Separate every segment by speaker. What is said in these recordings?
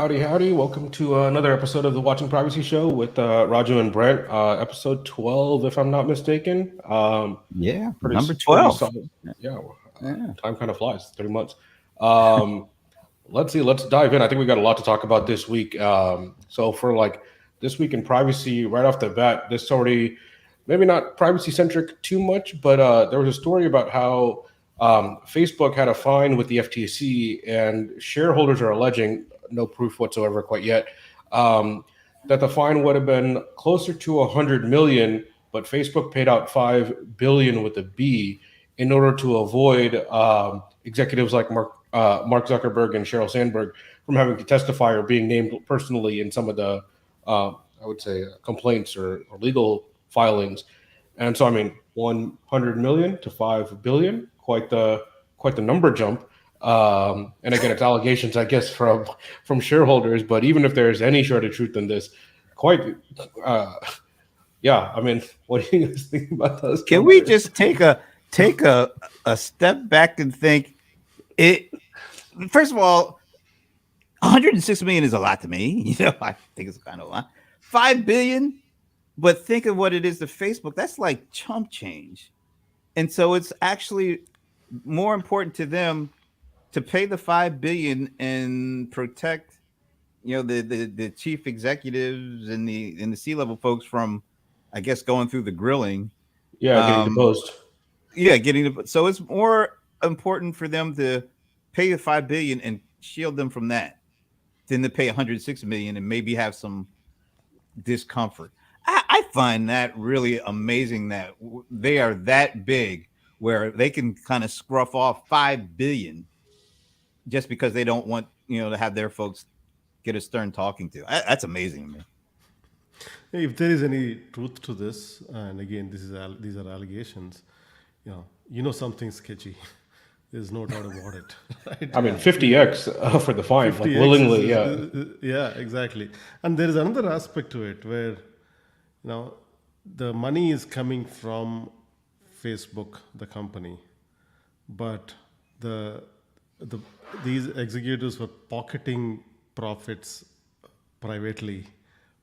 Speaker 1: Howdy, howdy. Welcome to another episode of the Watching Privacy Show with Raju and Brent. Episode 12, if I'm not mistaken.
Speaker 2: Yeah,
Speaker 1: Pretty,
Speaker 2: number
Speaker 1: pretty
Speaker 2: 12.
Speaker 1: solid. Yeah,
Speaker 2: Yeah.
Speaker 1: time kind of flies, 3 months. Um, let's see, let's dive in. I think we got a lot to talk about this week. So for like this week in privacy, right off the bat, this already maybe not privacy centric too much, but there was a story about how Facebook had a fine with the FTC, and shareholders are alleging, no proof whatsoever quite yet, um, that the fine would have been closer to 100 million, but Facebook paid out 5 billion with a B in order to avoid executives like Mark Zuckerberg and Sheryl Sandberg from having to testify or being named personally in some of the, I would say, complaints or legal filings. And so, I mean, 100 million to 5 billion, quite the number jump. And again, it's allegations, I guess, from shareholders. But even if there's any shred of truth in this, quite, uh, yeah. I mean, what do you guys think about those
Speaker 2: Can we
Speaker 1: numbers?
Speaker 2: just take a step back and think it? First of all, 106 million is a lot to me. I think it's kind of a lot. 5 billion, but think of what it is to Facebook. That's like chump change, and so it's actually more important to them to pay the 5 billion and protect, the chief executives and the C-level folks from, I guess, going through the grilling.
Speaker 1: Yeah, getting
Speaker 2: Um,
Speaker 1: deposed.
Speaker 2: yeah, so it's more important for them to pay the 5 billion and shield them from that than to pay 106 million and maybe have some discomfort. I find that really amazing that they are that big where they can kind of scruff off 5 billion just because they don't want to have their folks get a stern talking to. That's amazing to me.
Speaker 3: If there is any truth to this, and again, these are allegations, something sketchy. There's no doubt about it, right?
Speaker 1: I mean, 50x for the fine, like
Speaker 3: 50x
Speaker 1: willingly. Yeah,
Speaker 3: yeah, exactly. And there is another aspect to it where, the money is coming from Facebook, the company, but the the these executives were pocketing profits privately,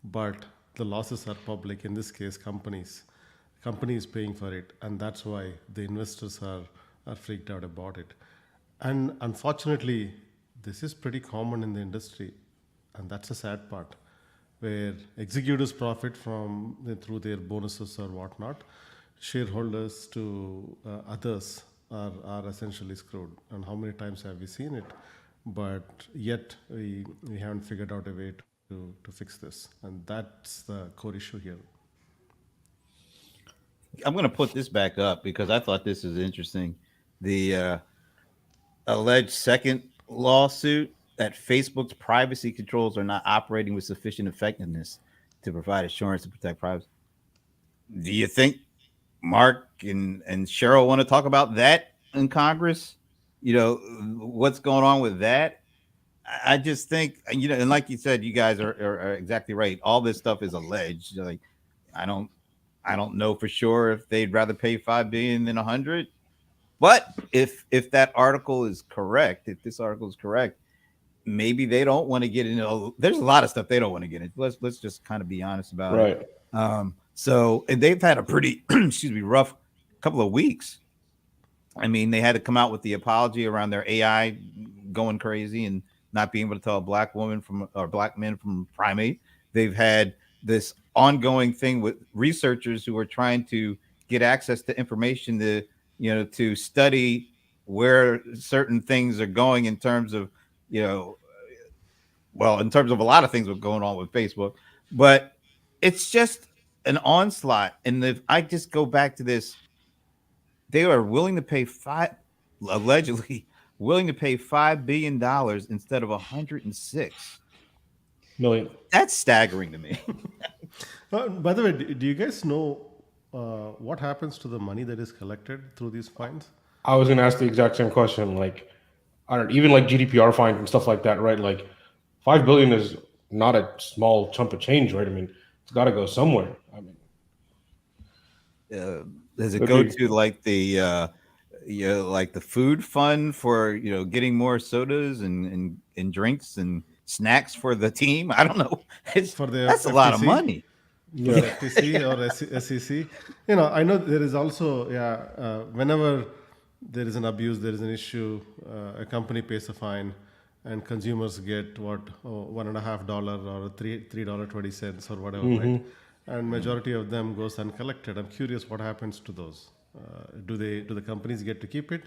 Speaker 3: but the losses are public. In this case, company is paying for it, and that's why the investors are freaked out about it. And unfortunately, this is pretty common in the industry, and that's a sad part, where executives profit from through their bonuses or whatnot. Shareholders to others are essentially screwed. And how many times have we seen it? But yet we haven't figured out a way to fix this, and that's the core issue here.
Speaker 2: I'm going to put this back up because I thought this was interesting. The alleged second lawsuit that Facebook's privacy controls are not operating with sufficient effectiveness to provide assurance to protect privacy. Do you think Mark and Cheryl want to talk about that in Congress? What's going on with that? I just think, and like you said, you guys are exactly right. All this stuff is alleged. Like, I don't I don't know for sure if they'd rather pay 5 billion than 100. But if that article is correct, if this article is correct, maybe they don't want to get into. There's a lot of stuff they don't want to get into. Let's just kind of be honest about
Speaker 1: Right.
Speaker 2: it. So and they've had a pretty excuse me rough couple of weeks. I mean, they had to come out with the apology around their AI going crazy and not being able to tell a black woman from or black men from primate. They've had this ongoing thing with researchers who are trying to get access to information to study where certain things are going in terms of, in terms of a lot of things what's going on with Facebook. But it's just an onslaught. And if I just go back to this, they are willing to pay allegedly willing to pay $5 billion instead of 106
Speaker 1: million.
Speaker 2: That's staggering to me.
Speaker 3: By the way, do you guys know what happens to the money that is collected through these fines?
Speaker 1: I was gonna ask the exact same question. Like, I don't even like GDPR fines and stuff like that, right? Like, 5 billion is not a small chunk of change, right? I mean, it's got to go somewhere. I mean,
Speaker 2: Does it
Speaker 1: could
Speaker 2: go
Speaker 1: be
Speaker 2: to like like the food fund for getting more sodas and drinks and snacks for the team. I don't know.
Speaker 3: For the
Speaker 2: That's a lot of
Speaker 3: FTC,
Speaker 2: money.
Speaker 3: for the FTC or SEC. I know there is also, whenever there is an abuse, there is an issue, a company pays a fine, and consumers get $1.50 or $3.20 or whatever, right? And majority of them goes uncollected. I'm curious what happens to those. Do the companies get to keep it?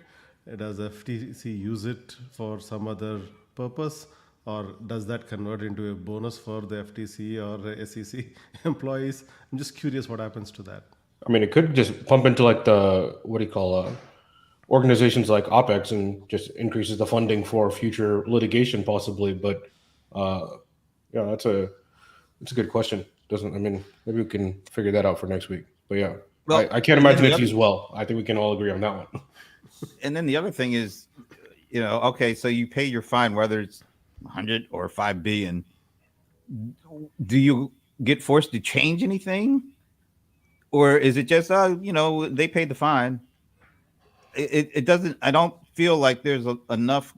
Speaker 3: Does FTC use it for some other purpose? Or does that convert into a bonus for the FTC or SEC employees? I'm just curious what happens to that.
Speaker 1: I mean, it could just pump into like the what do you call organizations like OPEX and just increases the funding for future litigation possibly. But yeah, that's a good question. Doesn't I mean maybe we can figure that out for next week. But yeah,
Speaker 2: Well,
Speaker 1: I can't imagine it's used well. I think we can all agree on that one.
Speaker 2: And then the other thing is, okay, so you pay your fine, whether it's 100 or 5 billion. Do you get forced to change anything, or is it just they paid the fine? It doesn't. I don't feel like there's enough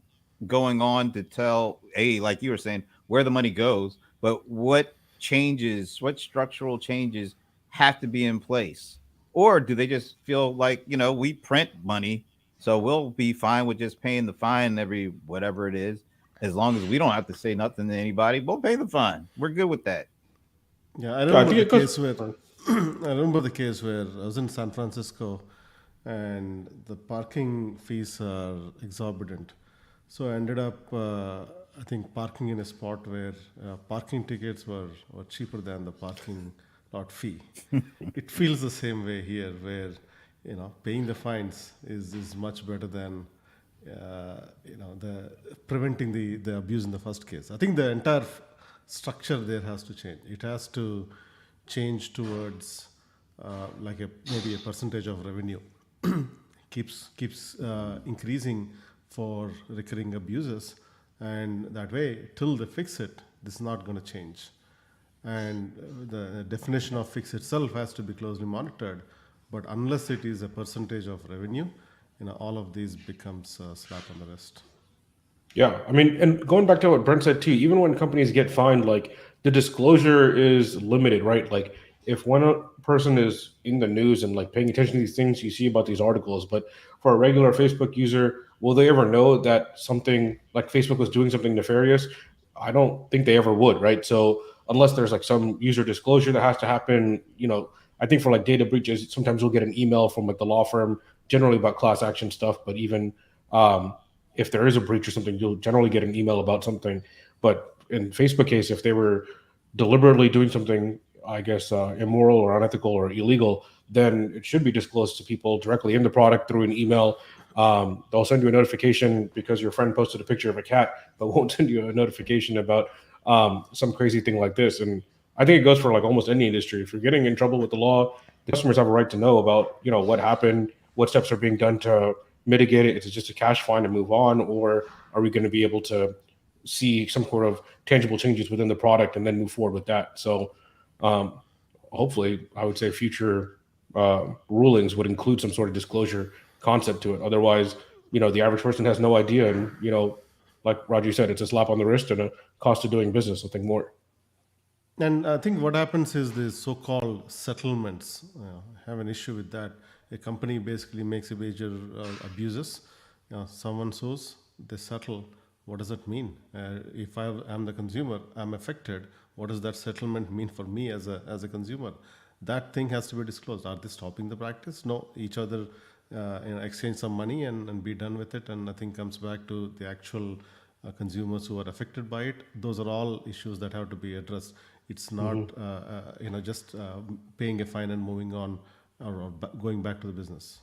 Speaker 2: going on to tell like you were saying, where the money goes, but what structural changes have to be in place, or do they just feel like we print money, so we'll be fine with just paying the fine every whatever it is. As long as we don't have to say nothing to anybody, we'll pay the fine. We're good with that.
Speaker 3: Yeah, I remember the case where I was in San Francisco, and the parking fees are exorbitant. So I ended up, I think, parking in a spot where parking tickets were cheaper than the parking lot fee. It feels the same way here, where paying the fines is much better than the preventing the abuse in the first case. I think the entire structure there has to change. It has to change towards maybe a percentage of revenue keeps increasing for recurring abuses, and that way till they fix it, this is not going to change. And the definition of fix itself has to be closely monitored. But unless it is a percentage of revenue, all of these becomes a slap on the wrist.
Speaker 1: Yeah, I mean, and going back to what Brent said too, even when companies get fined, like the disclosure is limited, right? Like if one person is in the news and like paying attention to these things, you see about these articles. But for a regular Facebook user, will they ever know that something like Facebook was doing something nefarious? I don't think they ever would, right? So unless there's like some user disclosure that has to happen, I think for like data breaches, sometimes we'll get an email from like the law firm, generally about class action stuff. But even if there is a breach or something, you'll generally get an email about something. But in Facebook case, if they were deliberately doing something, I guess, immoral or unethical or illegal, then it should be disclosed to people directly in the product through an email. They'll send you a notification because your friend posted a picture of a cat, but won't send you a notification about some crazy thing like this. And I think it goes for like almost any industry. If you're getting in trouble with the law, the customers have a right to know about, what happened, what steps are being done to mitigate it. Is it just a cash fine and move on, or are we going to be able to see some sort of tangible changes within the product and then move forward with that? So hopefully, I would say future rulings would include some sort of disclosure concept to it. Otherwise, the average person has no idea, and like Roger said, it's a slap on the wrist and a cost of doing business, nothing more.
Speaker 3: And I think what happens is the so-called settlements have an issue with that. A company basically makes a major abuses. Someone sues, they settle. What does that mean? If I am the consumer, I'm affected. What does that settlement mean for me as a consumer? That thing has to be disclosed. Are they stopping the practice? No, each other exchange some money and be done with it. And nothing comes back to the actual consumers who are affected by it. Those are all issues that have to be addressed. It's not just paying a fine and moving on or going back to the business.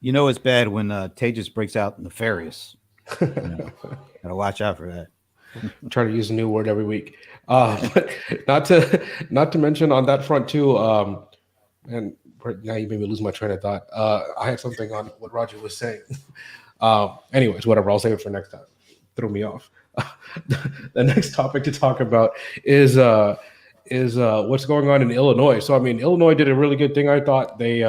Speaker 2: It's bad when Tejas breaks out nefarious. Gotta watch out for that.
Speaker 1: I'm trying to use a new word every week. But not to mention on that front too. And now you made me lose my train of thought. I had something on what Roger was saying. Anyways, whatever. I'll save it for next time. Threw me off. The next topic to talk about is what's going on in Illinois. So I mean, Illinois did a really good thing. I thought they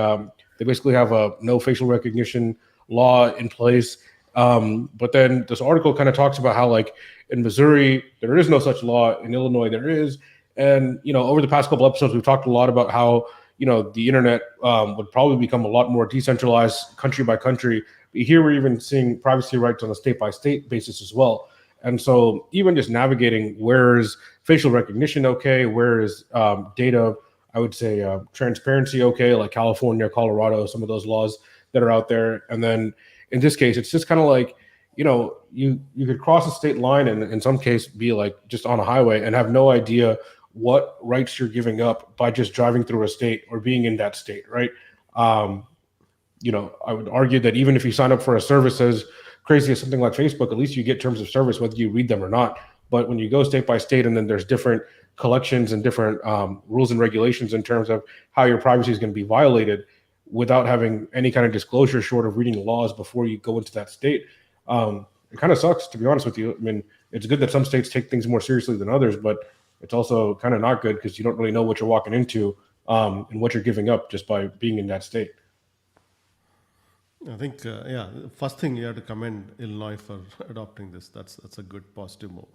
Speaker 1: basically have a no facial recognition law in place. But then this article kind of talks about how like In Missouri, there is no such law. In Illinois, there is. And over the past couple episodes, we've talked a lot about how the internet would probably become a lot more decentralized country by country. But here we're even seeing privacy rights on a state by state basis as well. And so even just navigating, where is facial recognition okay, where is data, I would say, transparency okay, like California, Colorado, some of those laws that are out there. And then in this case, it's just kind of like, you could cross a state line and in some case be like just on a highway and have no idea what rights you're giving up by just driving through a state or being in that state, right? Um, I would argue that even if you sign up for a service as crazy as something like Facebook, at least you get terms of service whether you read them or not. But when you go state by state and then there's different collections and different rules and regulations in terms of how your privacy is going to be violated without having any kind of disclosure short of reading the laws before you go into that state, it kind of sucks, to be honest with you. I mean, it's good that some states take things more seriously than others, but it's also kind of not good because you don't really know what you're walking into and what you're giving up just by being in that state.
Speaker 3: I think, first thing you have to commend Illinois for adopting this. That's a good positive move,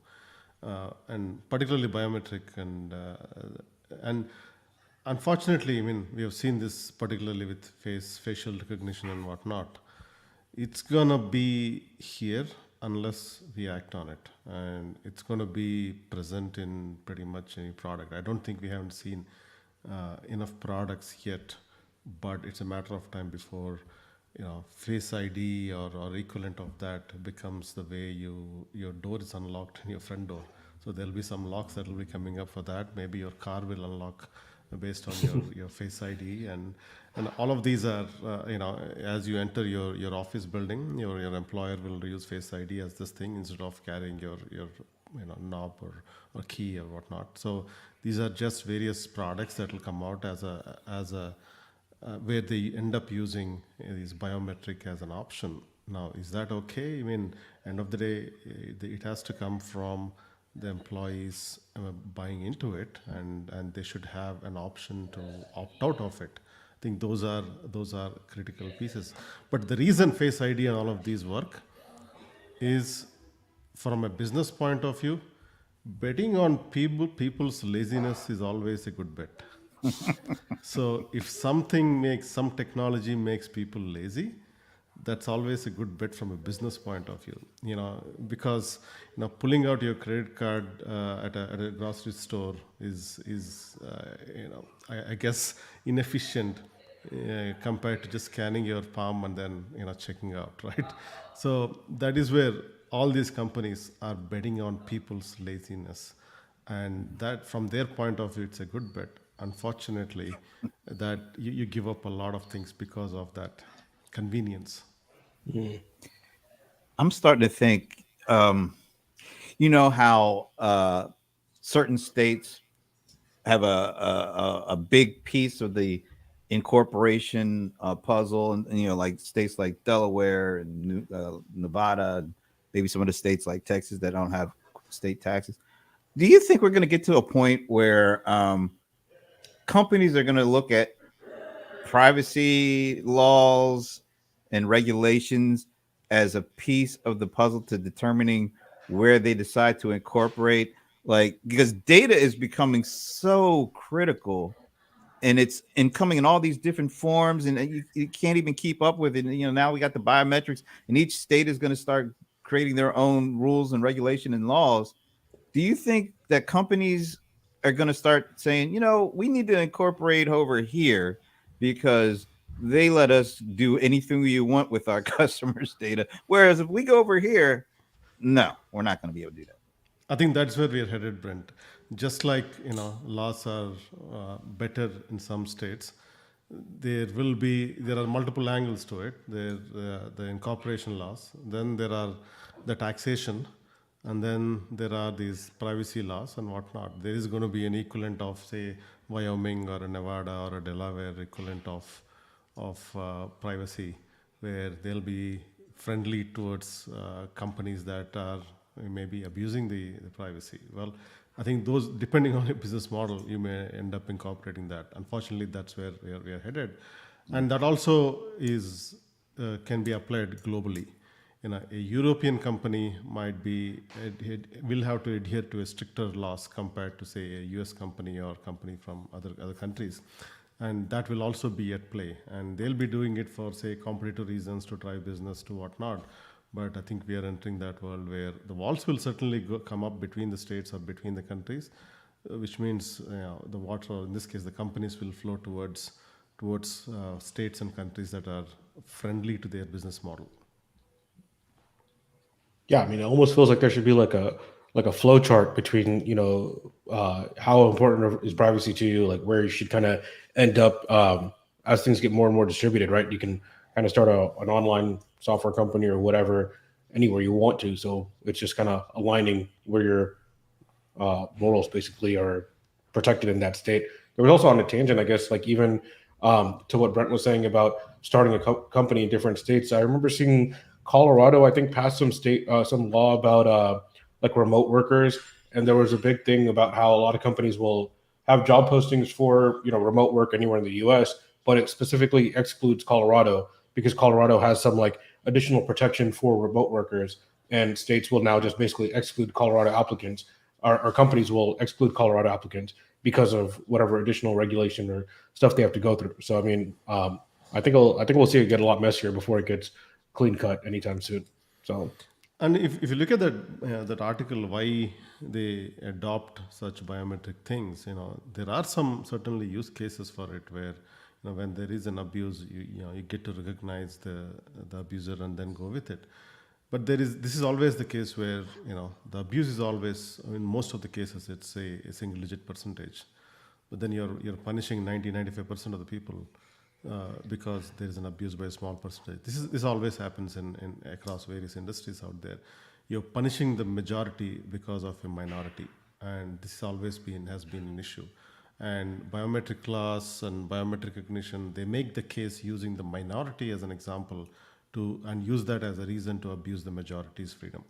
Speaker 3: and particularly biometric and unfortunately, I mean, we have seen this particularly with facial recognition and whatnot. It's gonna be here unless we act on it, and it's gonna be present in pretty much any product. I don't think we haven't seen enough products yet, but it's a matter of time before Face ID or equivalent of that becomes the way your door is unlocked in your front door. So there'll be some locks that will be coming up for that. Maybe your car will unlock based on your Face ID, and all of these are as you enter your office building, your employer will use Face ID as this thing instead of carrying your knob or key or whatnot. So these are just various products that will come out as a where they end up using these biometric as an option. Now, is that okay? I mean, end of the day, it has to come from the employees buying into it, and they should have an option to opt out of it. I think those are critical pieces. But the reason Face ID and all of these work is, from a business point of view, betting on people's laziness is always a good bet. So if some technology makes people lazy, that's always a good bet from a business point of view. Because pulling out your credit card at a grocery store is I guess inefficient compared to just scanning your palm and then checking out, right? So that is where all these companies are betting on people's laziness, and that from their point of view, it's a good bet. Unfortunately, that you give up a lot of things because of that convenience.
Speaker 2: I'm starting to think, how certain states have a big piece of the incorporation puzzle, and like states like Delaware and Nevada, and maybe some of the states like Texas that don't have state taxes. Do you think we're going to get to a point where companies are going to look at privacy laws and regulations as a piece of the puzzle to determining where they decide to incorporate, because data is becoming so critical, and it's coming in all these different forms, and you can't even keep up with it. Now we got the biometrics, and each state is going to start creating their own rules and regulation and laws. Do you think that companies are going to start saying, we need to incorporate over here because they let us do anything we want with our customers' data? Whereas if we go over here, no, we're not going to be able to do that.
Speaker 3: I think that's where we are headed, Brent. Just like laws are better in some states, there are multiple angles to it. There the incorporation laws, then there are the taxation, and then there are these privacy laws and whatnot. There is going to be an equivalent of, say, Wyoming or a Nevada or a Delaware equivalent of privacy, where they'll be friendly towards companies that are maybe abusing the privacy. Well, I think those, depending on your business model, you may end up incorporating that. Unfortunately, that's where we are headed, and that also is can be applied globally. a European company will have to adhere to a stricter laws compared to, say, a US company or company from other countries, and that will also be at play. And they'll be doing it for, say, competitive reasons, to drive business, to whatnot. But I think we are entering that world where the walls will certainly come up between the states or between the countries, which means the water, or in this case, the companies will flow towards states and countries that are friendly to their business model.
Speaker 1: Yeah, I mean, it almost feels like there should be like a flow chart between how important is privacy to you, like where you should kind of end up as things get more and more distributed, right? You can kind of start an online software company or whatever anywhere you want to. So it's just kind of aligning where your morals basically are protected in that state. There was also on a tangent, I guess, like even to what Brent was saying about starting a company in different states. I remember seeing Colorado, I think, passed some law about like remote workers, and there was a big thing about how a lot of companies will have job postings for remote work anywhere in the U.S., but it specifically excludes Colorado because Colorado has some like additional protection for remote workers, and states will now just basically exclude Colorado applicants, or companies will exclude Colorado applicants because of whatever additional regulation or stuff they have to go through. So I mean, I think we'll see it get a lot messier before it gets clean cut anytime soon. So,
Speaker 3: and if you look at that article, why they adopt such biometric things, there are some certainly use cases for it where when there is an abuse, you get to recognize the abuser and then go with it. But this is always the case where the abuse is always, in most of the cases, it's a single digit percentage, but then you're punishing 95% of the people because there is an abuse by a small percentage. This always happens in across various industries out there. You're punishing the majority because of a minority, and this has been an issue. And biometric laws and biometric recognition, they make the case using the minority as an example and use that as a reason to abuse the majority's freedom.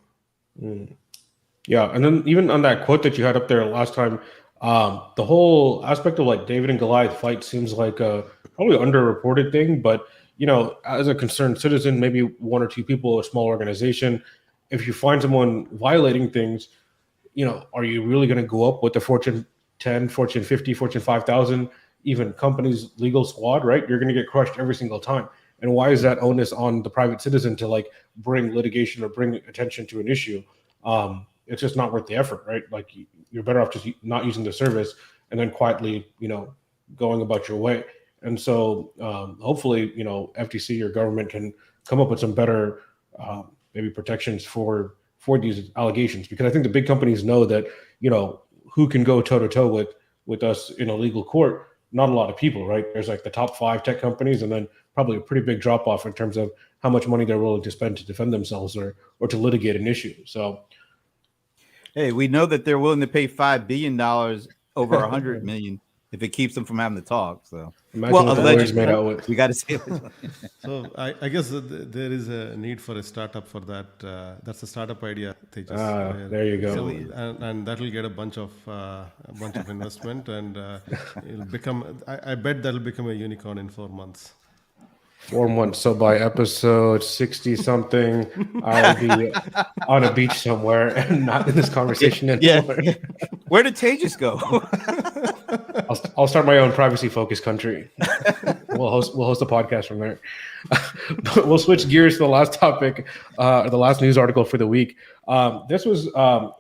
Speaker 1: Yeah, and then even on that quote that you had up there last time, the whole aspect of like David and Goliath fight seems like a probably underreported thing. But as a concerned citizen, maybe one or two people, a small organization, if you find someone violating things, are you really going to go up with the Fortune 10, Fortune 50, Fortune 5,000, even companies' legal squad, right? You're going to get crushed every single time. And why is that onus on the private citizen to like bring litigation or bring attention to an issue? It's just not worth the effort, right? Like you're better off just not using the service and then quietly, going about your way. And so hopefully, FTC or government can come up with some better maybe protections for these allegations, because I think the big companies know that, who can go toe to toe with us in a legal court. Not a lot of people, right? There's like the top 5 tech companies, and then probably a pretty big drop off in terms of how much money they're willing to spend to defend themselves or to litigate an issue. So,
Speaker 2: hey, we know that they're willing to pay $5 billion over $100 million if it keeps them from having to talk. So,
Speaker 1: imagine what the lawyers made out with.
Speaker 2: We got to see.
Speaker 3: So I guess there is a need for a startup for that. That's a startup idea, Tejas.
Speaker 1: There you go.
Speaker 3: So, and that will get a bunch of investment, and it'll become. I bet that'll become a unicorn in 4 months.
Speaker 1: 4 months. So by episode 60 something, I'll be on a beach somewhere and not in this conversation anymore.
Speaker 2: Yeah. Where did Tejas go?
Speaker 1: I'll start my own privacy focused country. We'll host a podcast from there. But we'll switch gears to the last topic, the last news article for the week. This was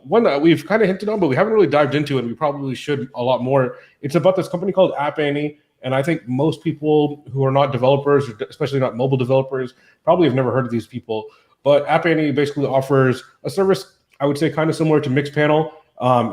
Speaker 1: one that we've kind of hinted on, but we haven't really dived into it. We probably should a lot more. It's about this company called App Annie. And I think most people who are not developers, especially not mobile developers, probably have never heard of these people. But App Annie basically offers a service, I would say, kind of similar to Mixpanel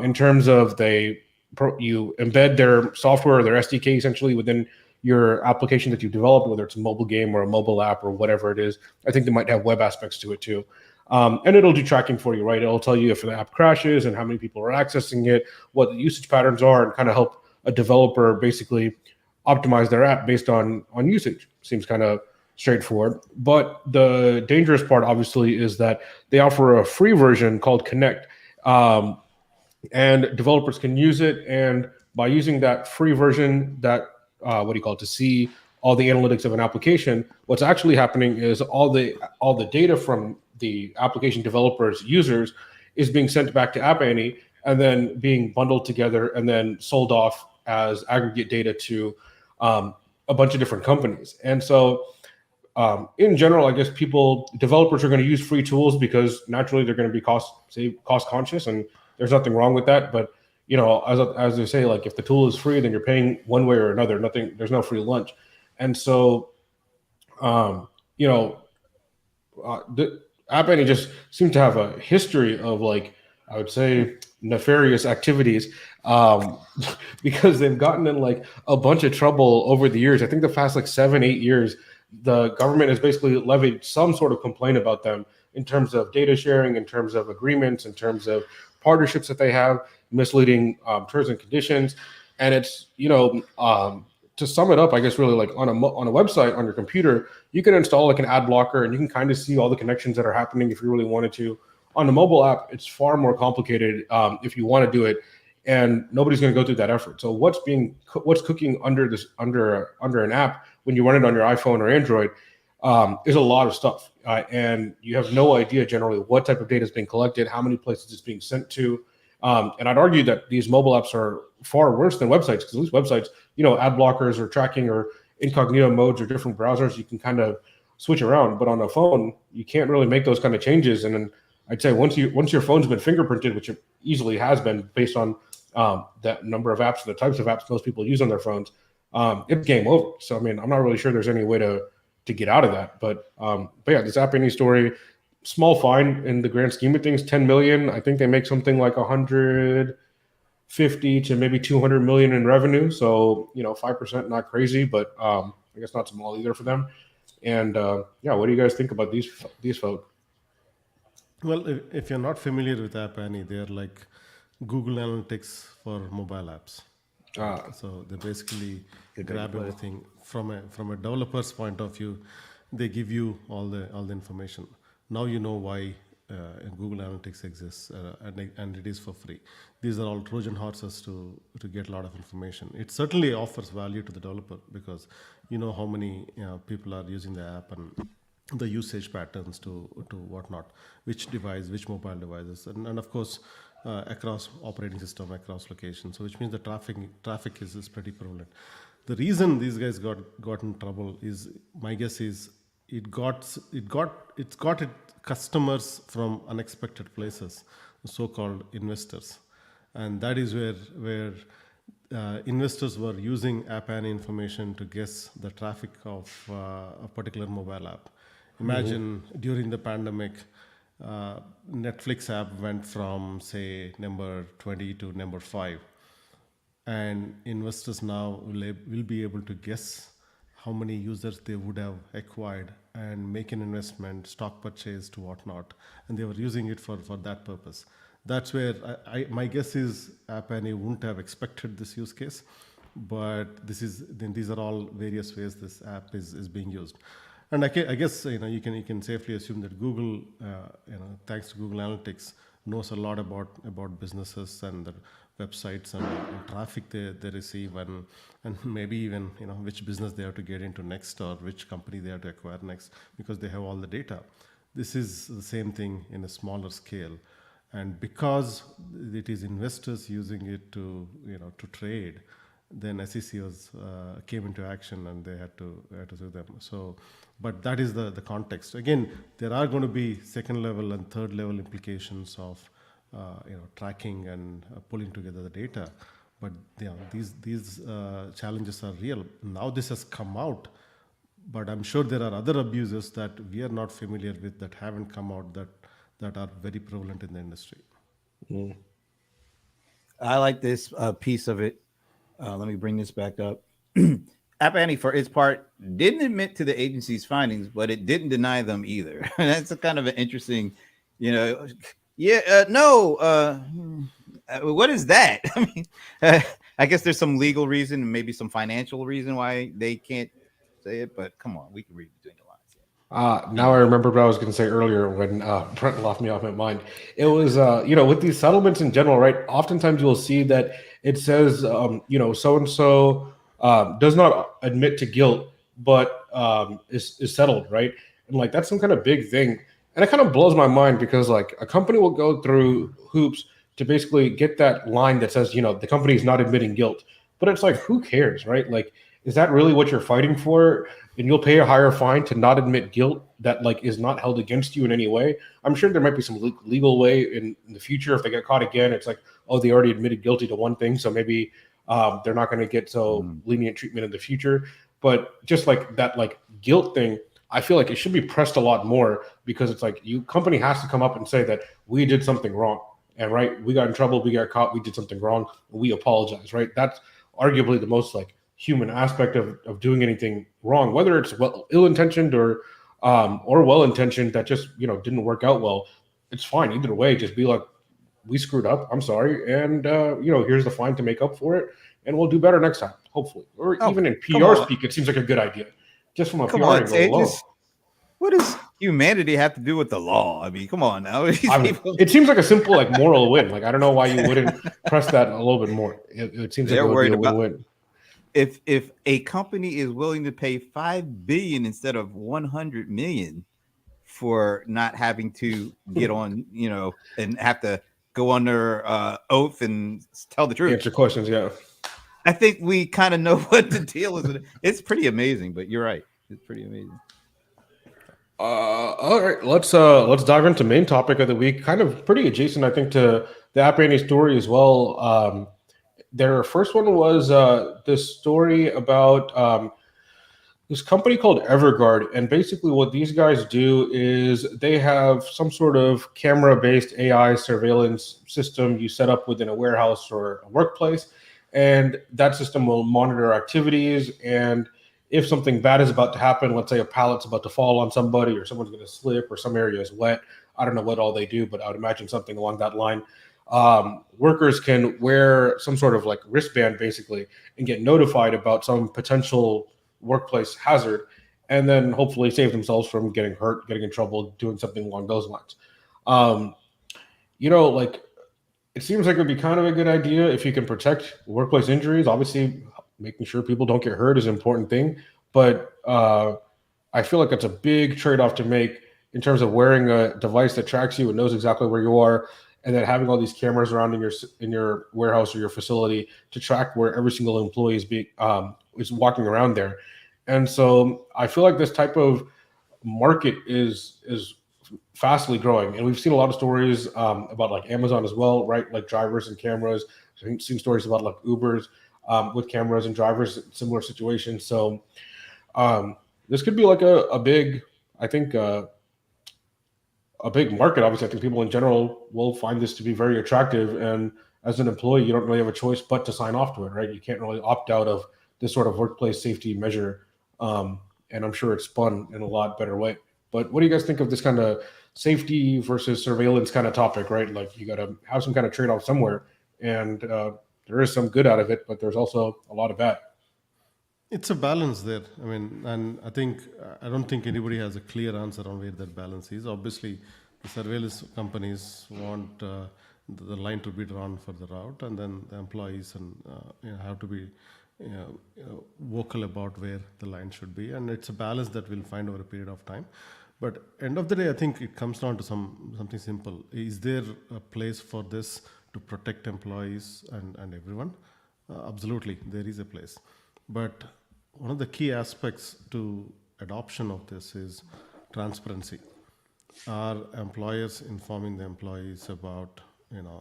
Speaker 1: in terms of you embed their software or their SDK essentially within your application that you developed, whether it's a mobile game or a mobile app or whatever it is. I think they might have web aspects to it too. And it'll do tracking for you, right? It'll tell you if the app crashes and how many people are accessing it, what the usage patterns are, and kind of help a developer basically optimize their app based on usage. Seems kind of straightforward. But the dangerous part, obviously, is that they offer a free version called Connect. And developers can use it. And by using that free version, to see all the analytics of an application, what's actually happening is all the data from the application developers' users is being sent back to App Annie and then being bundled together and then sold off as aggregate data to a bunch of different companies. And so in general, I guess developers are going to use free tools because naturally they're going to be cost conscious, and there's nothing wrong with that. But as they say, like if the tool is free, then you're paying one way or another. There's no free lunch, and so um, you know, the App Annie just seems to have a history of like I would say nefarious activities because they've gotten in like a bunch of trouble over the years. I think the past like 7-8 years, the government has basically levied some sort of complaint about them in terms of data sharing, in terms of agreements, in terms of partnerships that they have, misleading terms and conditions, and it's to sum it up, I guess really like on a website on your computer, you can install like an ad blocker and you can kind of see all the connections that are happening if you really wanted to. On the mobile app, it's far more complicated if you want to do it, and nobody's going to go through that effort. So what's cooking under an app when you run it on your iPhone or Android is a lot of stuff, and you have no idea generally what type of data is being collected, how many places it's being sent to, and I'd argue that these mobile apps are far worse than websites because these websites, ad blockers or tracking or incognito modes or different browsers, you can kind of switch around. But on a phone, you can't really make those kind of changes. And then I'd say once your phone's been fingerprinted, which it easily has been based on that number of apps, the types of apps most people use on their phones, it's game over. So I mean, I'm not really sure there's any way to get out of that. But yeah, this App Annie story, small fine in the grand scheme of things, 10 million. I think they make something like 150 to maybe 200 million in revenue. So 5%, not crazy, but I guess not small either for them. And yeah, what do you guys think about these folks?
Speaker 3: Well, if you're not familiar with App Annie, they're like Google Analytics for mobile apps. So they basically grab everything from a developer's point of view. They give you all the information. Now you know why Google Analytics exists, and it is for free. These are all Trojan horses to get a lot of information. It certainly offers value to the developer because you know how many people are using the app and the usage patterns to whatnot, which device, which mobile devices, and of course across operating system, across locations. So which means the traffic is pretty prevalent. The reason these guys got in trouble is, my guess is, it got customers from unexpected places, so-called investors, and that is where investors were using App Annie information to guess the traffic of a particular mobile app. Imagine during the pandemic, Netflix app went from say number 20 to number 5, and investors now will be able to guess how many users they would have acquired and make an investment, stock purchase to whatnot, and they were using it for that purpose. That's where my guess is App Annie wouldn't have expected this use case, but these are all various ways this app is being used. And I guess you can safely assume that Google, thanks to Google Analytics, knows a lot about businesses and their websites and traffic they receive, and maybe even which business they have to get into next or which company they have to acquire next, because they have all the data. This is the same thing in a smaller scale, and because it is investors using it to trade, then SEC came into action and they had to sue them. So, but that is the context. Again, there are going to be second level and third level implications of tracking and pulling together the data. But these challenges are real. Now this has come out, but I'm sure there are other abuses that we are not familiar with that haven't come out that are very prevalent in the industry.
Speaker 2: I like this piece of it. Let me bring this back up. App Annie, for its part, didn't admit to the agency's findings, but it didn't deny them either. That's a kind of an interesting, what is that? I mean, I guess there's some legal reason and maybe some financial reason why they can't say it, but come on, we can read between the lines.
Speaker 1: Now I remember what I was going to say earlier when Brent left me off my mind. It was, with these settlements in general, right? Oftentimes you'll see that it says, so-and-so does not admit to guilt, but is settled, right? And like, that's some kind of big thing. And it kind of blows my mind because like a company will go through hoops to basically get that line that says, the company is not admitting guilt. But it's like, who cares, right? Like, is that really what you're fighting for? And you'll pay a higher fine to not admit guilt that like is not held against you in any way. I'm sure there might be some legal way in the future if they get caught again. It's like, oh, they already admitted guilty to one thing, so maybe they're not going to get so lenient treatment in the future. But just like that, like guilt thing, I feel like it should be pressed a lot more because it's like you company has to come up and say that we did something wrong. And right, we got in trouble, we got caught, we did something wrong, we apologize, right? That's arguably the most like human aspect of doing anything wrong, whether it's ill intentioned or well intentioned that just didn't work out well. It's fine either way. Just be like, we screwed up. I'm sorry, and here's the fine to make up for it, and we'll do better next time, hopefully. Or even in PR speak, it seems like a good idea, just from a PR angle alone.
Speaker 2: What does humanity have to do with the law? I mean, come on now.
Speaker 1: It seems like a simple like moral win. Like I don't know why you wouldn't press that a little bit more. It seems like it would be a win-win.
Speaker 2: If a company is willing to pay $5 billion instead of $100 million for not having to get on, and have to go under oath and tell the truth,
Speaker 1: answer questions, yeah.
Speaker 2: I think we kind of know what the deal is. It's pretty amazing, but you're right. It's pretty amazing.
Speaker 1: All right, let's dive into main topic of the week. Kind of pretty adjacent, I think, to the App Annie story as well. Their first one was this story about this company called Everguard, and basically what these guys do is they have some sort of camera-based AI surveillance system you set up within a warehouse or a workplace, and that system will monitor activities. And if something bad is about to happen, let's say a pallet's about to fall on somebody or someone's going to slip or some area is wet, I don't know what all they do, but I would imagine something along that line. Workers can wear some sort of like wristband basically and get notified about some potential workplace hazard, and then hopefully save themselves from getting hurt, getting in trouble, doing something along those lines. Like it seems like it would be kind of a good idea if you can protect workplace injuries. Obviously, making sure people don't get hurt is an important thing, but I feel like it's a big trade-off to make in terms of wearing a device that tracks you and knows exactly where you are, and then having all these cameras around in your warehouse or your facility to track where every single employee is walking around there. And so I feel like this type of market is fastly growing, and we've seen a lot of stories about like Amazon as well, right? Like drivers and cameras. I've seen stories about like Ubers with cameras and drivers in similar situations. So this could be like a big, I think, a big market. Obviously, I think people in general will find this to be very attractive. And as an employee, you don't really have a choice but to sign off to it, right? You can't really opt out of this sort of workplace safety measure. And I'm sure it's spun in a lot better way. But what do you guys think of this kind of safety versus surveillance kind of topic, right? Like you got to have some kind of trade-off somewhere. And there is some good out of it, but there's also a lot of bad.
Speaker 3: It's a balance there. I mean, and I don't think anybody has a clear answer on where that balance is. Obviously, the surveillance companies want the line to be drawn for the route, and then the employees and have to be vocal about where the line should be. And it's a balance that we'll find over a period of time. But end of the day, I think it comes down to something simple. Is there a place for this to protect employees and everyone? Absolutely, there is a place. But one of the key aspects to adoption of this is transparency. Are employers informing the employees about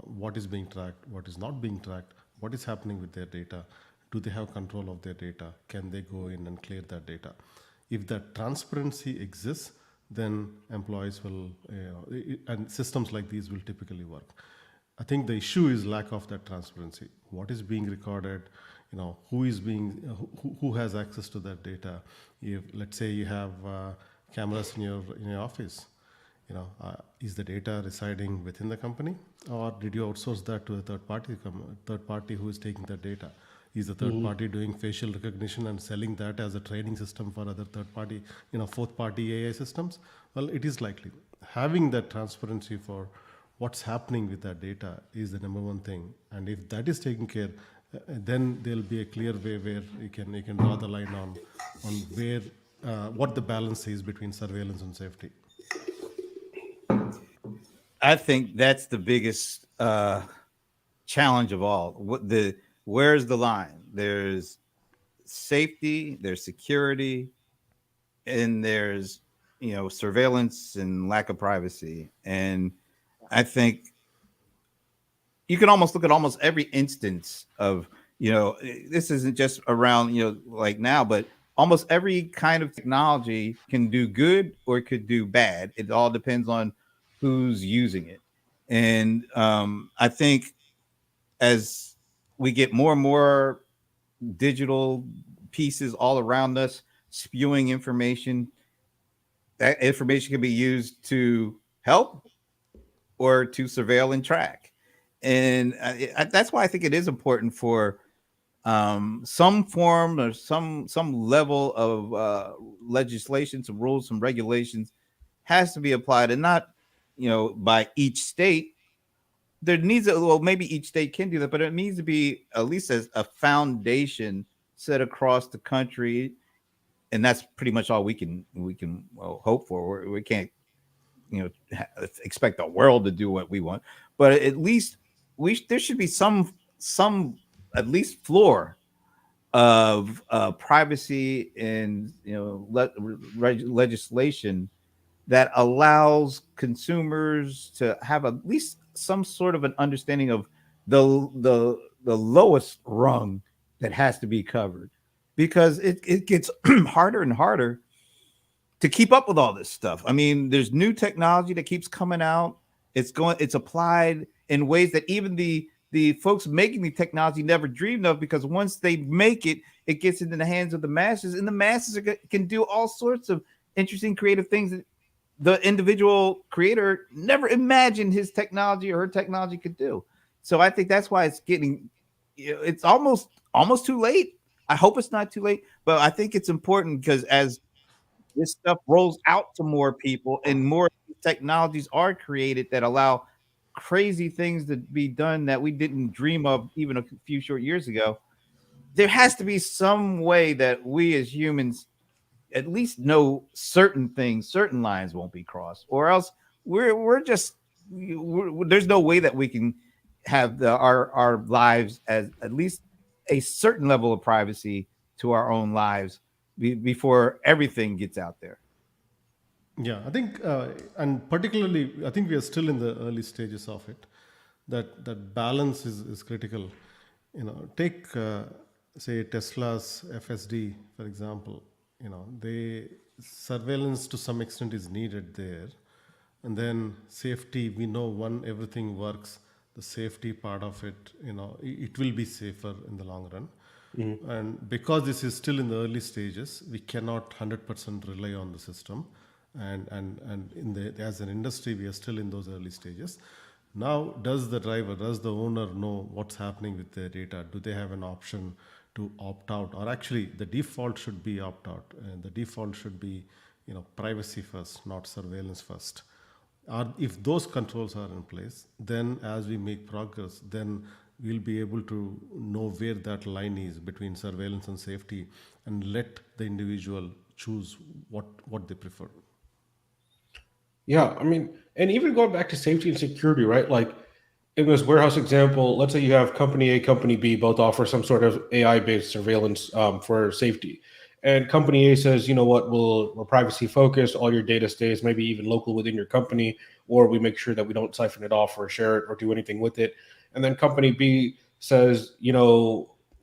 Speaker 3: what is being tracked, what is not being tracked, what is happening with their data? Do they have control of their data? Can they go in and clear that data? If that transparency exists, then employees will, and systems like these will typically work. I think the issue is lack of that transparency. What is being recorded? Who has access to that data? If let's say you have cameras in your office, is the data residing within the company, or did you outsource that to a third party who is taking that data? Is the third party doing facial recognition and selling that as a training system for other third party, fourth party AI systems? Well, it is likely. Having that transparency for what's happening with that data is the number one thing. And if that is taken care, then there'll be a clear way where you can draw the line on where what the balance is between surveillance and safety.
Speaker 2: I think that's the biggest challenge of all. Where's the line? There's safety, there's security, and there's surveillance and lack of privacy. And I think you can almost look at almost every instance of this isn't just around like now, but almost every kind of technology can do good or it could do bad. It all depends on who's using it. And I think as we get more and more digital pieces all around us spewing information, that information can be used to help or to surveil and track. And that's why I think it is important for some form or some level of legislation, some rules, some regulations has to be applied, and not by each state. There needs maybe each state can do that, but it needs to be at least as a foundation set across the country, and that's pretty much all we can hope for. We can't expect the world to do what we want, but at least there should be some at least floor of privacy and legislation that allows consumers to have at least some sort of an understanding of the lowest rung that has to be covered, because it gets harder and harder to keep up with all this stuff. I mean, there's new technology that keeps coming out. It's applied in ways that even the folks making the technology never dreamed of, because once they make it, it gets into the hands of the masses, and the masses can do all sorts of interesting, creative things that the individual creator never imagined his technology or her technology could do. So I think that's why it's almost too late. I hope it's not too late, but I think it's important, because as this stuff rolls out to more people and more technologies are created that allow crazy things to be done that we didn't dream of even a few short years ago, there has to be some way that we as humans at least know certain things, certain lines won't be crossed, or else there's no way that we can have our lives as at least a certain level of privacy to our own lives before everything gets out there.
Speaker 3: Yeah, I think, and particularly, I think we are still in the early stages of it. That balance is critical. Take say Tesla's FSD, for example. They surveillance to some extent is needed there, and then safety. We know when everything works, the safety part of it. It will be safer in the long run. And because this is still in the early stages, we cannot 100% rely on the system. And as an industry, we are still in those early stages. Now, does the owner know what's happening with their data? Do they have an option to opt out? Or actually, the default should be opt out. And the default should be, privacy first, not surveillance first. If those controls are in place, then as we make progress, then we'll be able to know where that line is between surveillance and safety, and let the individual choose what they prefer.
Speaker 1: Yeah, I mean, and even going back to safety and security, right? Like in this warehouse example, let's say you have company A, company B, both offer some sort of AI-based surveillance for safety. And company A says, you know what, we're privacy focused, all your data stays maybe even local within your company, or we make sure that we don't siphon it off or share it or do anything with it. And then company B says,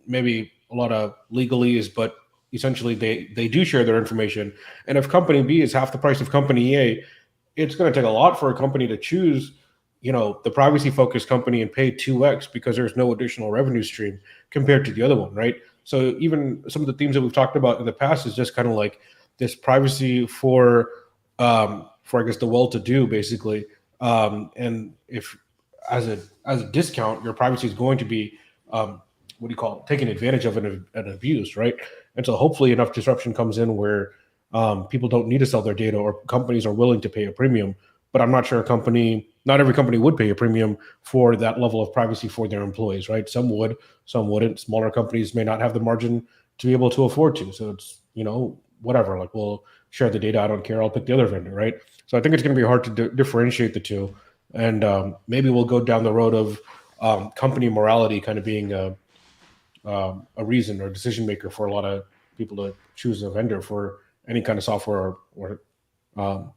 Speaker 1: maybe a lot of legalese, but essentially they do share their information. And if company B is half the price of company A, it's going to take a lot for a company to choose, the privacy focused company and pay 2x because there's no additional revenue stream compared to the other one, right? So even some of the themes that we've talked about in the past is just kind of like this privacy for I guess the well-to-do basically. And if as a discount, your privacy is going to be what do you call it, taken advantage of and abused, right? And so hopefully enough disruption comes in where people don't need to sell their data, or companies are willing to pay a premium. But I'm not sure not every company would pay a premium for that level of privacy for their employees, right? Some would, some wouldn't. Smaller companies may not have the margin to be able to afford to. So it's, whatever, like we'll share the data. I don't care. I'll pick the other vendor, right? So I think it's going to be hard to differentiate the two. and maybe we'll go down the road of company morality kind of being a reason or decision maker for a lot of people to choose a vendor for any kind of software or
Speaker 3: and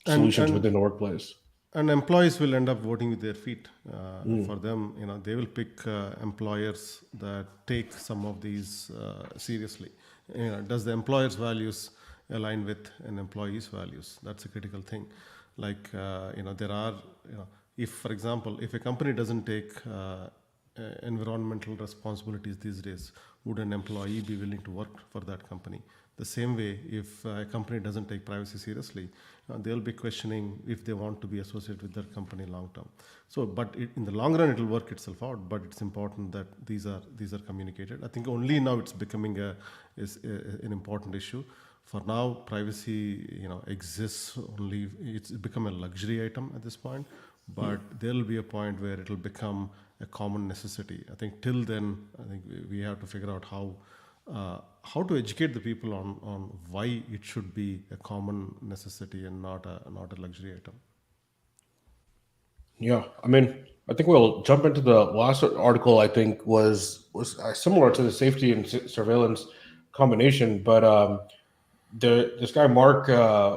Speaker 1: solutions
Speaker 3: and
Speaker 1: within the workplace.
Speaker 3: and employees will end up voting with their feet. For
Speaker 1: Mm.
Speaker 3: them, they will pick employers that take some of these seriously. Does the employer's values align with an employee's values? That's a critical thing. Like there are, if for example, if a company doesn't take environmental responsibilities these days, would an employee be willing to work for that company? The same way, if a company doesn't take privacy seriously, they'll be questioning if they want to be associated with that company long term. So, but in the long run, it will work itself out. But it's important that these are communicated. I think only now it's becoming an important issue. For now, privacy exists only. It's become a luxury item at this point. But there will be a point where it will become a common necessity. I think till then, I think we have to figure out how to educate the people on why it should be a common necessity and not a luxury item.
Speaker 1: Yeah, I mean, I think we'll jump into the last article. I think was similar to the safety and surveillance combination, but this guy Mark,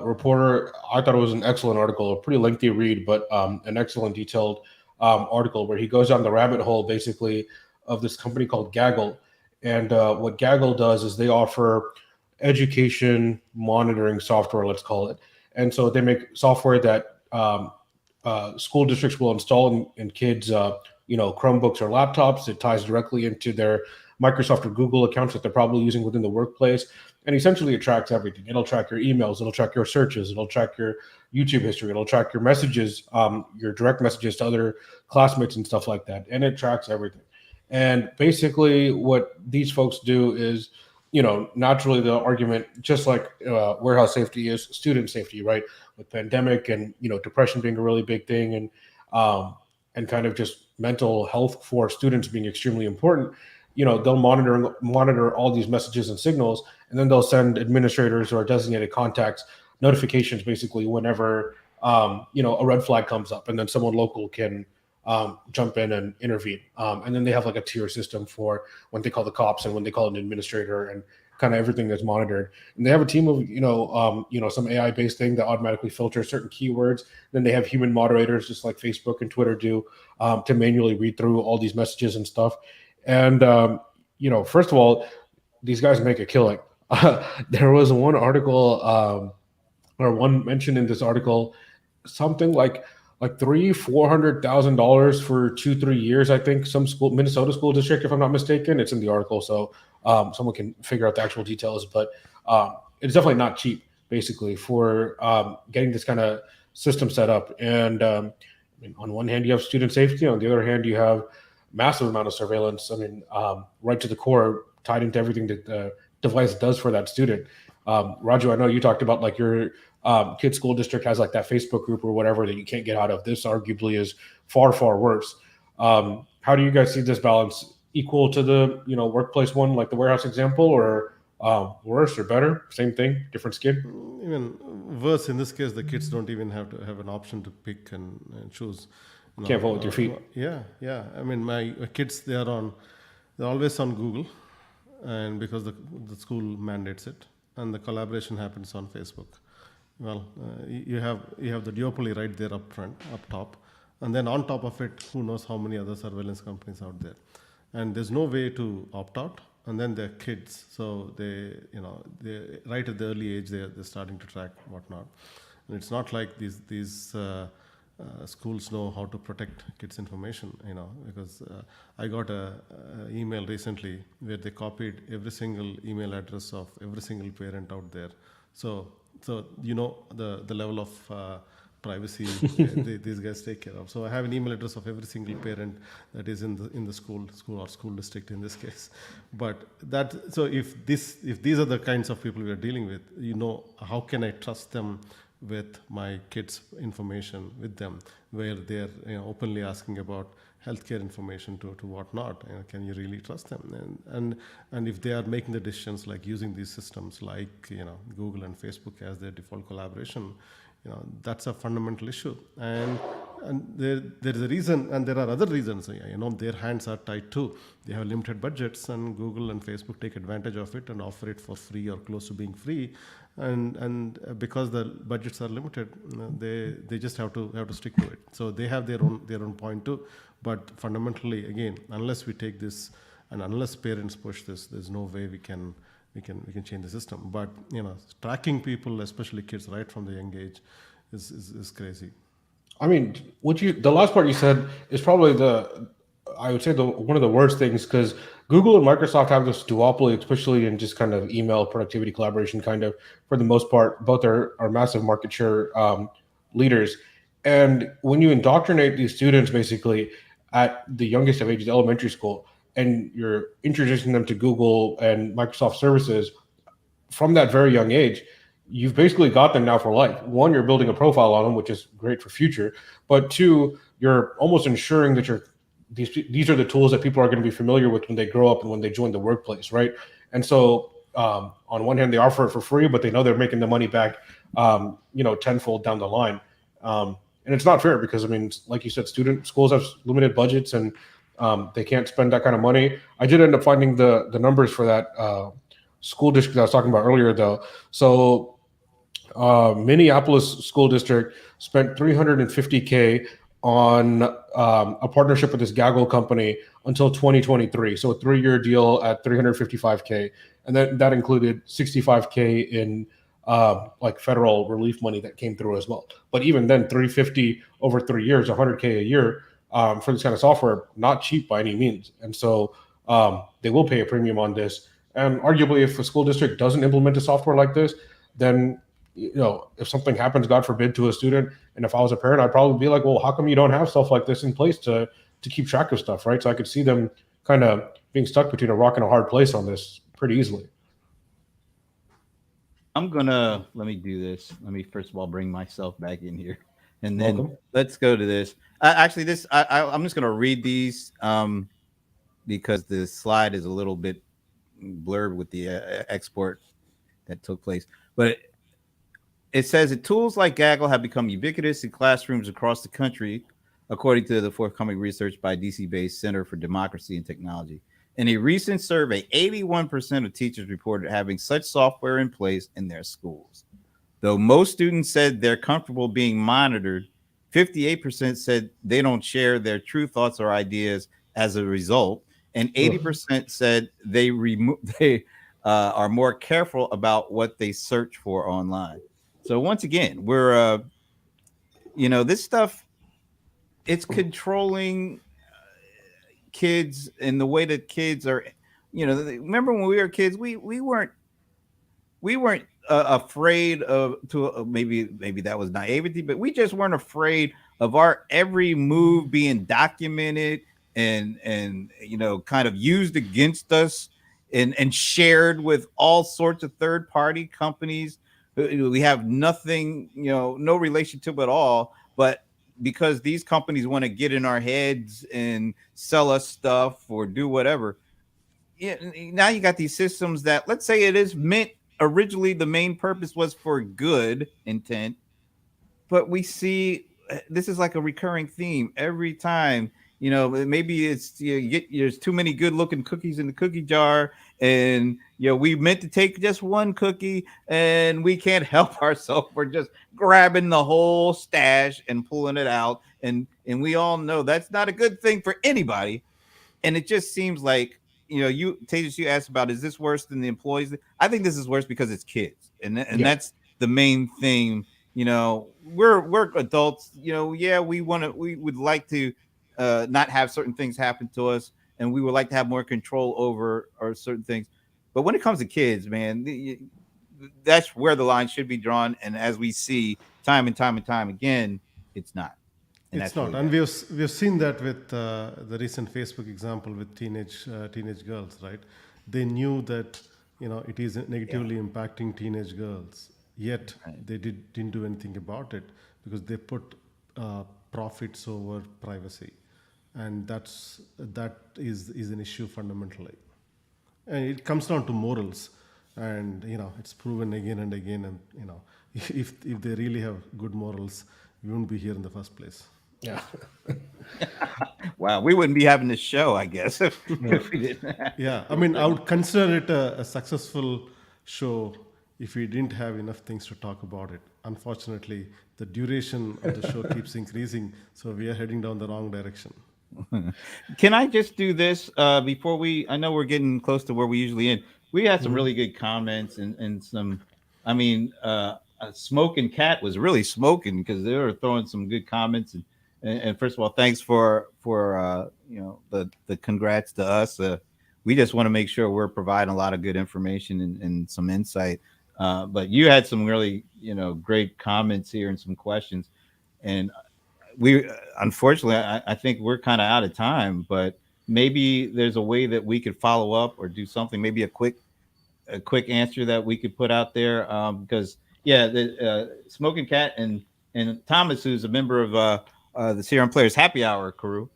Speaker 1: reporter, I thought it was an excellent article, a pretty lengthy read, but an excellent detailed article where he goes down the rabbit hole basically of this company called Gaggle, and what Gaggle does is they offer education monitoring software, let's call it, and so they make software that school districts will install in kids, Chromebooks or laptops. It ties directly into their Microsoft or Google accounts that they're probably using within the workplace, and essentially it tracks everything. It'll track your emails, it'll track your searches, it'll track your YouTube history, it'll track your messages, your direct messages to other classmates and stuff like that, and it tracks everything. And basically, what these folks do is, naturally the argument, just like warehouse safety is student safety, right? With pandemic and depression being a really big thing, and kind of just mental health for students being extremely important. They'll monitor all these messages and signals, and then they'll send administrators or designated contacts notifications basically whenever a red flag comes up, and then someone local can jump in and intervene. And then they have like a tier system for when they call the cops and when they call an administrator, and kind of everything that's monitored. And they have a team of some AI based thing that automatically filters certain keywords. Then they have human moderators, just like Facebook and Twitter do, to manually read through all these messages and stuff. And first of all, these guys make a killing. There was one article, or one mention in this article, something like $400,000 for 2-3 years. I think some Minnesota school district, if I'm not mistaken. It's in the article, so someone can figure out the actual details. But it's definitely not cheap, basically, for getting this kind of system set up. And on one hand, you have student safety. On the other hand, you have massive amount of surveillance. I mean, right to the core, tied into everything that the device does for that student. Raju, I know you talked about like your kid's school district has like that Facebook group or whatever that you can't get out of. This arguably is far, far worse. How do you guys see this balance? Equal to the workplace one, like the warehouse example, or worse or better? Same thing, different skin?
Speaker 3: Even worse in this case, the kids don't even have to have an option to pick and choose.
Speaker 1: Can't vote with your feet.
Speaker 3: Yeah. I mean, my kids, they're always on Google, and because the school mandates it, and the collaboration happens on Facebook. Well, you have the duopoly right there up front, up top, and then on top of it, who knows how many other surveillance companies out there, and there's no way to opt out. And then they're kids, so they right at the early age they're starting to track whatnot, and it's not like these schools know how to protect kids' information, because I got a email recently where they copied every single email address of every single parent out there. So the level of privacy these guys take care of. So I have an email address of every single parent that is in the school or school district in this case. But if these are the kinds of people we are dealing with, how can I trust them with my kids' information with them, where they're openly asking about healthcare information to whatnot? Can you really trust them? And if they are making the decisions like using these systems like Google and Facebook as their default collaboration, that's a fundamental issue. And there is a reason, and there are other reasons. Their hands are tied too. They have limited budgets, and Google and Facebook take advantage of it and offer it for free or close to being free. And because the budgets are limited, they just have to stick to it. So they have their own point too. But fundamentally, again, unless we take this, and unless parents push this, there's no way we can change the system. But tracking people, especially kids, right from the young age, is crazy.
Speaker 1: I mean, the last part you said is probably I would say one of the worst things, because Google and Microsoft have this duopoly, especially in just kind of email productivity collaboration, kind of for the most part. Both are massive market share leaders, and when you indoctrinate these students basically at the youngest of ages, elementary school, and you're introducing them to Google and Microsoft services from that very young age, you've basically got them now for life. One, you're building a profile on them, which is great for future. But two, you're almost ensuring that these are the tools that people are going to be familiar with when they grow up and when they join the workplace, right? And so, on one hand, they offer it for free, but they know they're making the money back, tenfold down the line. And it's not fair because, I mean, like you said, schools have limited budgets, and they can't spend that kind of money. I did end up finding the numbers for that school district I was talking about earlier, though. So Minneapolis school district spent 350K on a partnership with this Gaggle company until 2023. So a 3-year deal at 355K, and then that included 65K in like federal relief money that came through as well. But even then, 350 over 3 years, 100K a year for this kind of software, not cheap by any means. And so they will pay a premium on this. And arguably, if a school district doesn't implement a software like this, then if something happens, God forbid, to a student, and if I was a parent, I'd probably be like, well, how come you don't have stuff like this in place to keep track of stuff, right? So I could see them kind of being stuck between a rock and a hard place on this pretty easily.
Speaker 2: Let me do this. Let me first of all bring myself back in here, and then
Speaker 1: Welcome.
Speaker 2: let's go to this. I'm just gonna read these because the slide is a little bit blurred with the export that took place, but it says that tools like Gaggle have become ubiquitous in classrooms across the country, according to the forthcoming research by DC-based Center for Democracy and Technology. In a recent survey, 81% of teachers reported having such software in place in their schools. Though most students said they're comfortable being monitored, 58% said they don't share their true thoughts or ideas as a result, and 80% said they are more careful about what they search for online. So once again, we're this stuff, it's controlling kids in the way that kids are. Remember when we were kids, we weren't afraid of maybe that was naivety, but we just weren't afraid of our every move being documented and kind of used against us and shared with all sorts of third party companies. We have nothing, no relationship at all, but because these companies want to get in our heads and sell us stuff or do whatever. Now you got these systems that, let's say it is meant originally, the main purpose was for good intent, but we see this is like a recurring theme every time. Maybe it's there's too many good looking cookies in the cookie jar, and we meant to take just one cookie and we can't help ourselves. We're just grabbing the whole stash and pulling it out, and we all know that's not a good thing for anybody. And it just seems like, Tejas, you asked about, is this worse than the employees? I think this is worse because it's kids, and that's the main thing. We're adults. We would like to not have certain things happen to us, and we would like to have more control over or certain things. But when it comes to kids, man, that's where the line should be drawn. And as we see time and time and time again, it's not. And
Speaker 3: It's not, and we've seen that with the recent Facebook example with teenage girls, right? They knew that it is negatively impacting teenage girls, yet they didn't do anything about it because they put profits over privacy, and that is an issue fundamentally. And it comes down to morals. and it's proven again and again. And if they really have good morals, we wouldn't be here in the first place.
Speaker 1: Yeah.
Speaker 2: Wow, we wouldn't be having this show, I guess, if we didn't.
Speaker 3: Yeah, I mean, I would consider it a successful show if we didn't have enough things to talk about it. Unfortunately, the duration of the show keeps increasing, so we are heading down the wrong direction.
Speaker 2: Can I just do this before we? I know we're getting close to where we usually end. We had some really good comments and some. I mean, Smoking Cat was really smoking because they were throwing some good comments. And first of all, thanks for the congrats to us. We just want to make sure we're providing a lot of good information and some insight. But you had some really great comments here and some questions, and we unfortunately I think we're kind of out of time, but maybe there's a way that we could follow up or do something, maybe a quick answer that we could put out there, because yeah, the Smoking Cat and Thomas, who's a member of the CRM Players Happy Hour crew,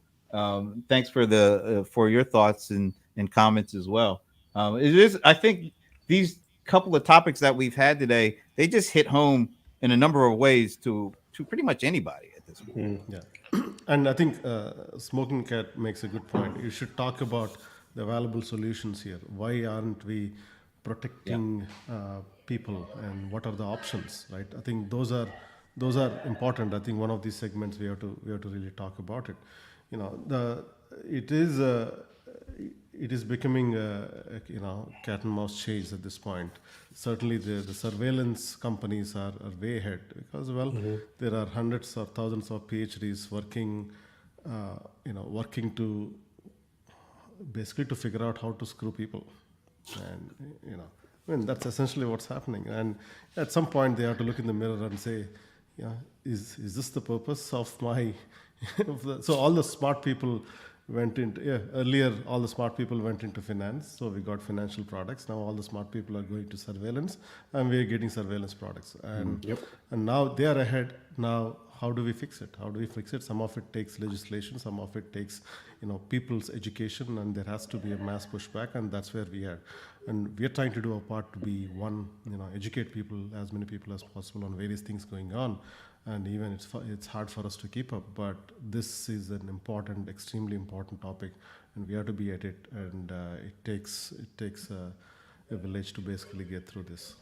Speaker 2: thanks for the for your thoughts and comments as well. It is, I think, these couple of topics that we've had today, they just hit home in a number of ways to pretty much anybody at this point.
Speaker 3: Yeah, and I think Smoking Cat makes a good point. You should talk about the available solutions here. Why aren't we protecting people, and what are the options? Right. I think those are important. I think one of these segments we have to really talk about it. The it is it is becoming a cat and mouse chase at this point. Certainly, the surveillance companies are way ahead because there are hundreds or thousands of PhDs working to basically to figure out how to screw people, and I mean that's essentially what's happening. And at some point, they have to look in the mirror and say, is this the purpose of my so all the smart people went into earlier all the smart people went into finance, so we got financial products. Now all the smart people are going to surveillance, and we are getting surveillance products. And and now they are ahead. Now how do we fix it? Some of it takes legislation, some of it takes people's education, and there has to be a mass pushback, and that's where we are. And we are trying to do our part to be one, educate people, as many people as possible, on various things going on. And even it's hard for us to keep up, but this is an important, extremely important topic, and we have to be at it. And it takes a village to basically get through this.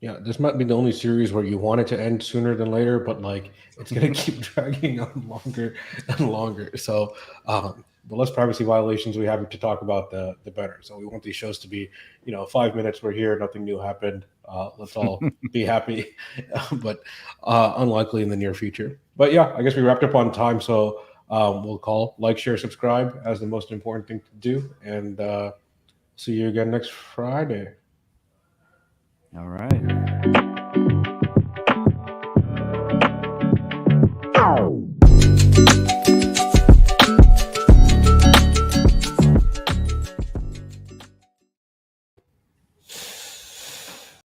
Speaker 1: Yeah, this might be the only series where you want it to end sooner than later, but like it's gonna keep dragging on longer and longer. So the less privacy violations we have to talk about, the better. So we want these shows to be, 5 minutes, we're here, nothing new happened. Let's all be happy, but unlikely in the near future. But yeah, I guess we wrapped up on time. So we'll call like, share, subscribe as the most important thing to do, and see you again next Friday.
Speaker 2: All right.